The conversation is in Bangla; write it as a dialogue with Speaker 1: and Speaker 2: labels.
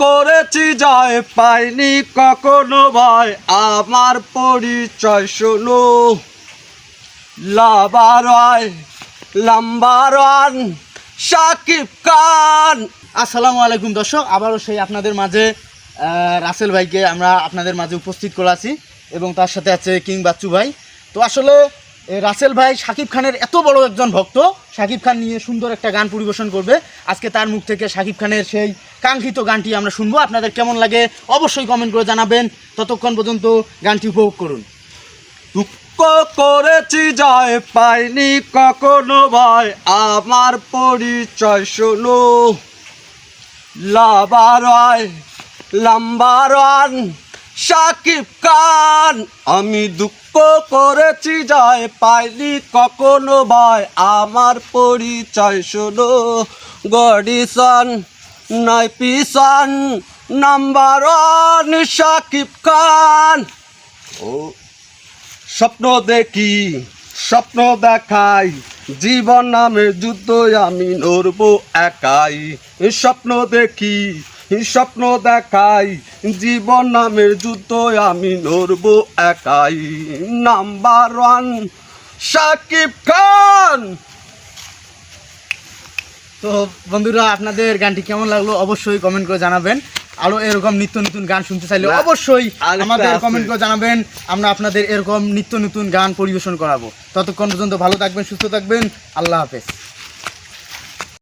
Speaker 1: করেছি যায় পাইনি কখনো ভাই আমার পরিচয় শোনো নাম্বার ওয়ান শাকিব খান।
Speaker 2: আসসালামু আলাইকুম দর্শক, আবারও সেই আপনাদের মাঝে রাসেল ভাইকে আমরা আপনাদের মাঝে উপস্থিত করেছি এবং তার সাথে আছে কিং বাচ্চু ভাই। তো আসলে রাসেল ভাই শাকিব খানের এত বড় একজন ভক্ত, শাকিব খান নিয়ে সুন্দর একটা গান পরিবেশন করবে। আজকে তার মুখ থেকে শাকিব খানের সেই কাঙ্ক্ষিত গানটি আমরা শুনবো। আপনাদের কেমন লাগে অবশ্যই কমেন্ট করে জানাবেন। ততক্ষণ পর্যন্ত গানটি উপভোগ করুন।
Speaker 1: দুঃখ করেছি যায় পাইনি কখনো ভাই আমার পরিচয় শোনো নাম্বার ওয়ান শাকিব খান। আমি দুঃখ করেছি যায় পাইনি কখনো ভাই আমার পরিচয় শোনো গডিসন নয় পিসন নাম্বার ওয়ান শাকিব খান। ও স্বপ্ন দেখি স্বপ্ন দেখাই জীবন নামে যুদ্ধ আমি নড়ব একাই। স্বপ্ন দেখি স্বপ্ন দেখাই জীবন নামের যুদ্ধ আমি নড়ব একাই। Number one Shakib Khan.
Speaker 2: তো বন্ধুরা, আপনাদের গানটি কেমন লাগলো অবশ্যই কমেন্ট করে জানাবেন। আরও এরকম নিত্য নতুন গান শুনতে চাইলে অবশ্যই আমাদের কমেন্ট করে জানাবেন। আমরা আপনাদের এরকম নিত্য নতুন গান পরিবেশন করাবো। ততক্ষণ পর্যন্ত ভালো থাকবেন, সুস্থ থাকবেন। আল্লাহ হাফেজ।